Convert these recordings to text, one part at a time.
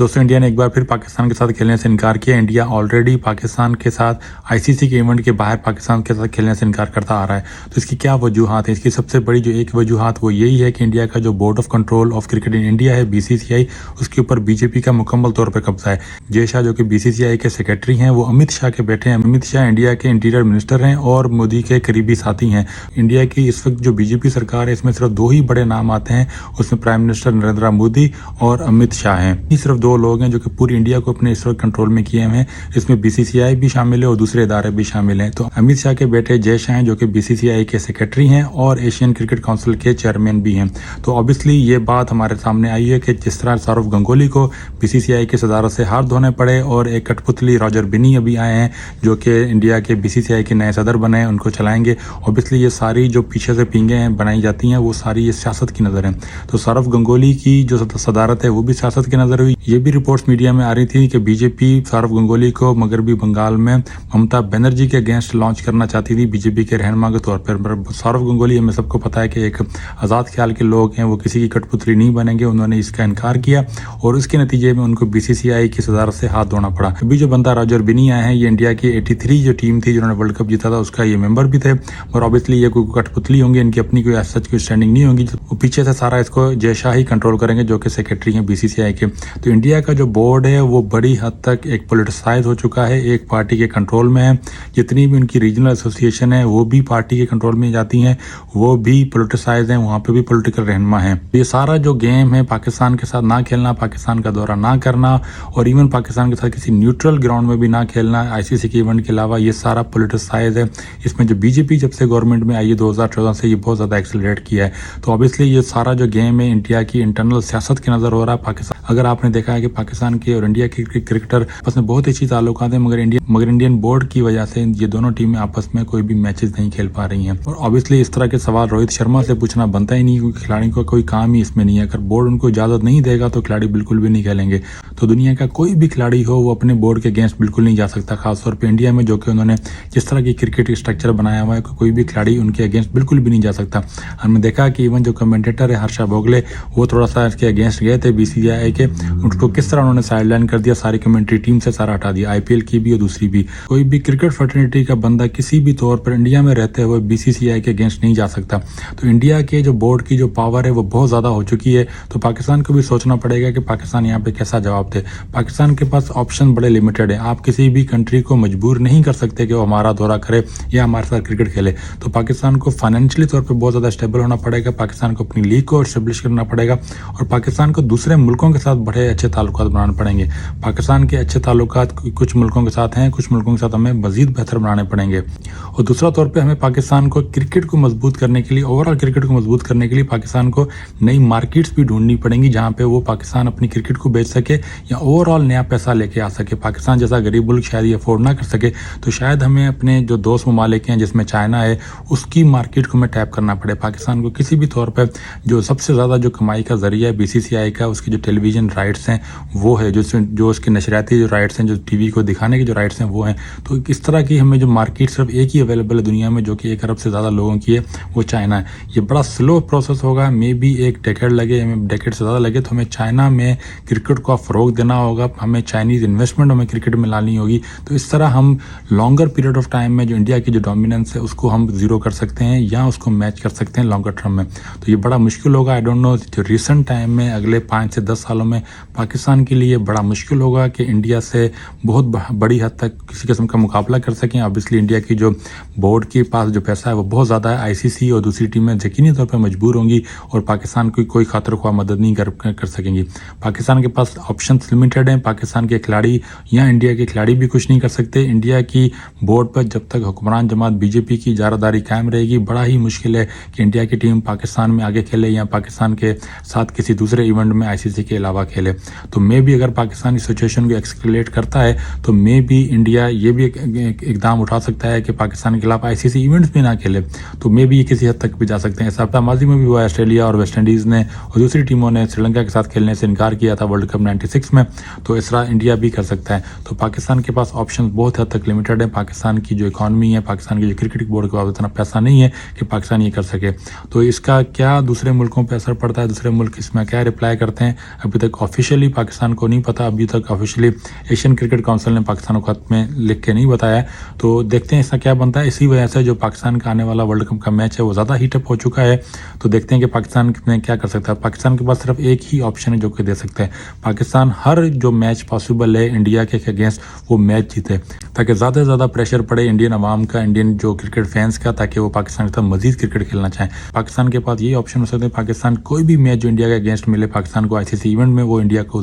दोस्तों इंडिया ने एक बार फिर पाकिस्तान के साथ खेलने से इनकार किया। इंडिया ऑलरेडी पाकिस्तान के साथ आईसीसी के इवेंट के बाहर पाकिस्तान के साथ खेलने से इनकार करता आ रहा है। तो इसकी क्या वजूहत है? इसकी सबसे बड़ी जो एक वजूहत वो यही है कि इंडिया का जो board of control of cricket in India है बीसीसीआई, उसके ऊपर बीजेपी का मुकम्मल तौर पर कब्जा है। जय शाह जो कि बीसीसीआई के सेक्रेटरी हैं वो अमित शाह के बेटे हैं। अमित शाह इंडिया के इंटीरियर मिनिस्टर हैं और मोदी के करीबी साथी हैं। इंडिया की इस वक्त जो बीजेपी सरकार है इसमें सिर्फ दो ही बड़े नाम आते हैं, उसमें प्राइम मिनिस्टर नरेंद्र मोदी और अमित शाह हैं। ये सिर्फ दो लोग हैं जो कि पूरी इंडिया को अपने इस वक्त कंट्रोल में किए हुए हैं। इसमें बीसीसीआई भी शामिल है और दूसरे इदारे भी शामिल हैं। तो अमित शाह के बेटे जय शाह हैं जो कि बीसीसीआई के सेक्रेटरी हैं और एशियन क्रिकेट काउंसिल के चेयरमैन भी हैं। तो ऑब्वियसली ये बात हमारे सामने आई है कि जिस तरह सौरव गंगोली को बीसीसीआई की सदारत से हाथ धोने पड़े और एक कठपुतली रॉजर बिनी अभी आए हैं जो कि इंडिया के बीसीसीआई के नए सदर बने हैं, उनको चलाएंगे। ऑब्वियसली ये सारी जो पीछे से पींगे बनाई जाती हैं वो सारी ये सियासत की नज़र है। तो सौरव गंगोली की जो सदारत है वो भी सियासत की नज़र हुई। ये भी रिपोर्ट्स मीडिया में आ रही थी कि बीजेपी सौरव गंगोली को मगरबी बंगाल में ममता बनर्जी के अगेंस्ट लॉन्च करना चाहती थी बीजेपी के रहनुमा के तौर पर। सौरव गंगोली हमें सबको पता है कि एक आज़ाद ख्याल के लोग हैं, वो किसी की कठपुतली नहीं बनेंगे। उन्होंने इसका इनकार किया और उसके नतीजे में उनको बीसीसीआई की सदारत से हाथ धोना पड़ा। अभी जो बंदा रॉजर बिनी आए हैं ये इंडिया की 83 जो टीम थी जिन्होंने वर्ल्ड कप जीता था उसका ये मेंबर भी थे। और ऑब्वियसली ये कोई कठपुतली होंगी, इनकी अपनी कोई सच कोई स्टैंडिंग नहीं होगी। वो पीछे से सारा इसको जय शाह ही कंट्रोल करेंगे जो कि सेक्रेटरी हैं बीसीसीआई के। तो इंडिया का जो बोर्ड है वो बड़ी हद तक एक पोलिटिसाइज हो चुका है, एक पार्टी के कंट्रोल में है। जितनी भी उनकी रीजनल एसोसिएशन है वो भी पार्टी के कंट्रोल में जाती हैं, वो भी पोलिटिसाइज हैं, वहाँ पे भी पॉलिटिकल रहनुमा हैं। ये सारा जो गेम है पाकिस्तान के साथ ना खेलना, पाकिस्तान का दौरा ना करना और इवन पाकिस्तान के साथ किसी न्यूट्रल ग्राउंड में भी ना खेलना आईसीसी के इवेंट के अलावा, ये सारा पोलिटिसाइज है। इसमें जो बीजेपी जब से गवर्नमेंट में आई है 2014 से ये बहुत ज़्यादा एक्सेलरेट किया है। तो ऑब्वियसली ये सारा जो गेम है इंडिया की इंटरनल सियासत की नज़र हो रहा है। पाकिस्तान अगर आपने देखा है कि पाकिस्तान के और इंडिया के क्रिकेटर आपस में बहुत अच्छी ताल्लुकात हैं, मगर इंडियन बोर्ड की वजह से ये दोनों टीमें आपस में कोई भी मैचेस नहीं खेल पा रही हैं। और ऑब्वियसली इस तरह के सवाल रोहित शर्मा से पूछना बनता ही नहीं, क्योंकि खिलाड़ी को कोई काम ही इसमें नहीं है। अगर बोर्ड उनको इजाज़त नहीं देगा तो खिलाड़ी बिल्कुल भी नहीं खेलेंगे। तो दुनिया का कोई भी खिलाड़ी हो वो अपने बोर्ड के अगेंस्ट बिल्कुल नहीं जा सकता, खासतौर पर इंडिया में जो कि उन्होंने जिस तरह की क्रिकेट स्ट्रक्चर बनाया हुआ है कोई भी खिलाड़ी उनके अगेंस्ट बिल्कुल भी नहीं जा सकता। हमने देखा कि इवन जो कमेंटेटर है हर्षा भोगले वो थोड़ा सा इसके अगेंस्ट गए थे बीसीसीआई के, उनको किस तरह उन्होंने साइडलाइन कर दिया, सारी कमेंट्री टीम से सारा हटा दिया, आईपीएल की भी और दूसरी भी। कोई भी क्रिकेट फर्टिनिटी का बंदा किसी भी तौर पर इंडिया में रहते हुए बीसीसीआई के अगेंस्ट नहीं जा सकता। तो इंडिया के जो बोर्ड की जो पावर है वो बहुत ज़्यादा हो चुकी है। तो पाकिस्तान को भी सोचना पड़ेगा कि पाकिस्तान यहाँ पे कैसा जवाब दे। पाकिस्तान के पास ऑप्शन बड़े लिमिटेड है। आप किसी भी कंट्री को मजबूर नहीं कर सकते कि वो हमारा दौरा करे या हमारे साथ क्रिकेट खेले। तो पाकिस्तान को फाइनेंशियली तौर पर बहुत ज़्यादा स्टेबल होना पड़ेगा, पाकिस्तान को अपनी लीग को एस्टेब्लिश करना पड़ेगा और पाकिस्तान को दूसरे मुल्कों के साथ बड़े अच्छे ताल्लुकात बनाने पड़ेंगे। पाकिस्तान के अच्छे ताल्लुकात कुछ मुल्कों के साथ हैं, कुछ मुल्कों के साथ हमें मजीद बेहतर बनाने पड़ेंगे। और दूसरा तौर पे हमें पाकिस्तान को क्रिकेट को मजबूत करने के लिए, ओवरऑल क्रिकेट को मजबूत करने के लिए पाकिस्तान को नई मार्केट्स भी ढूंढनी पड़ेंगी जहाँ पे वो पाकिस्तान अपनी क्रिकेट को बेच सके या ओवरऑल नया पैसा लेके आ सके। पाकिस्तान जैसा गरीब मुल्क शायद ये अफोर्ड ना कर सके, तो शायद हमें अपने जो दोस्त ममालिक हैं जिसमें चाइना है उसकी मार्केट को हमें टैप करना पड़े। पाकिस्तान को किसी भी तौर पर जो सबसे ज़्यादा जो कमाई का जरिया है बीसीसीआई का, उसकी जो टेलीविजन राइट्स हैं वो है, जो उसके नशरियाती जो राइट्स हैं, जो टीवी को दिखाने के जो राइट्स हैं वो हैं। तो इस तरह की हमें जो मार्केट सिर्फ एक ही अवेलेबल है दुनिया में जो कि 1 अरब से ज़्यादा लोगों की है, वो चाइना है। ये बड़ा स्लो प्रोसेस होगा, मे बी एक डेकेड लगे, हमें डेकेड से ज़्यादा लगे। तो हमें चाइना में क्रिकेट को फ़रोग देना होगा, हमें चाइनीज़ इन्वेस्टमेंट हमें क्रिकेट में लानी होगी। तो इस तरह हम लॉन्गर पीरियड ऑफ टाइम में जो इंडिया की जो डोमिनेंस है उसको हम ज़ीरो कर सकते हैं या उसको मैच कर सकते हैं लॉन्गर टर्म में। तो ये बड़ा मुश्किल होगा। आई डोंट नो, जो रिसेंट टाइम में अगले 5 से 10 सालों में पाकिस्तान के लिए बड़ा मुश्किल होगा कि इंडिया से बहुत बड़ी हद तक किसी किस्म का मुकाबला कर सकें। ऑब्वियसली इंडिया की जो बोर्ड के पास जो पैसा है वो बहुत ज़्यादा है। आईसीसी और दूसरी टीमें यकीनी तौर पर मजबूर होंगी और पाकिस्तान की कोई खातिर ख्वाह मदद नहीं कर सकेंगी। पाकिस्तान के पास ऑप्शंस लिमिटेड हैं। पाकिस्तान के खिलाड़ी या इंडिया के खिलाड़ी भी कुछ नहीं कर सकते। इंडिया की बोर्ड पर जब तक हुक्मरान जमात बीजेपी की इजारादारी कायम रहेगी, बड़ा ही मुश्किल है कि इंडिया की टीम पाकिस्तान में आगे खेले या पाकिस्तान के साथ किसी दूसरे इवेंट में आईसीसी के अलावा खेले। तो मे भी अगर पाकिस्तान इस सिचुएशन को एक्सकेलेट करता है तो मे भी इंडिया ये भी इकदाम उठा सकता है कि पाकिस्तान के खिलाफ आईसीसी इवेंट्स भी ना खेले। तो मे भी ये किसी हद तक भी जा सकते हैं। ऐसा माजी में भी हुआ, ऑस्ट्रेलिया और वेस्ट इंडीज़ ने और दूसरी टीमों ने श्रीलंका के साथ खेलने से इनकार किया था वर्ल्ड कप 96 में। तो इस तरह इंडिया भी कर सकता है। तो पाकिस्तान के पास ऑप्शन बहुत हद तक लिमिटेड है। पाकिस्तान की जो इकॉनमी है, पाकिस्तान की जो क्रिकेट बोर्ड के पास इतना पैसा नहीं है कि पाकिस्तान ये कर सके। तो इसका क्या दूसरे मुल्कों पर असर पड़ता है, दूसरे मुल्क इसमें क्या रिप्लाई करते हैं, अभी تک آفیشیلی پاکستان کو نہیں پتہ، ابھی تک آفیشیلی ایشین کرکٹ کونسل نے پاکستان کو خط میں لکھ کے نہیں بتایا، تو دیکھتے ہیں اس کا کیا بنتا ہے۔ اسی وجہ سے جو پاکستان کا آنے والا ورلڈ کپ کا میچ ہے وہ زیادہ ہیٹ اپ ہو چکا ہے، تو دیکھتے ہیں کہ پاکستان میں کیا کر سکتا ہے۔ پاکستان کے پاس صرف ایک ہی آپشن ہے جو کہ دے سکتا ہے، پاکستان ہر جو میچ پاسبل ہے انڈیا کے اگینسٹ وہ میچ جیتے، تاکہ زیادہ سے زیادہ پریشر پڑے انڈین عوام کا، انڈین جو کرکٹ فینس کا، تاکہ وہ پاکستان کے ساتھ مزید کرکٹ کھیلنا چاہیں۔ پاکستان کے پاس یہ آپشن ہو سکتے ہیں، پاکستان کوئی بھی میچ جو انڈیا کے اگینسٹ ملے پاکستان کو ICC ایونٹ میں، وہ انڈیا کو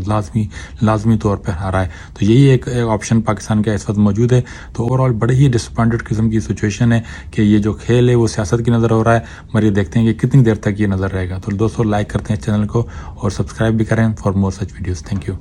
لازمی طور پر ہرائے، تو یہی ایک آپشن پاکستان کا اس وقت موجود ہے۔ تو اوور آل بڑے ہی ڈس اپوائنٹڈ قسم کی سچویشن ہے کہ یہ جو کھیل ہے وہ سیاست کی نظر ہو رہا ہے، مگر یہ دیکھتے ہیں کہ کتنی دیر تک یہ نظر رہے گا۔ تو دوستو لائک کرتے ہیں اس چینل کو اور سبسکرائب بھی کریں for more such videos. Thank you.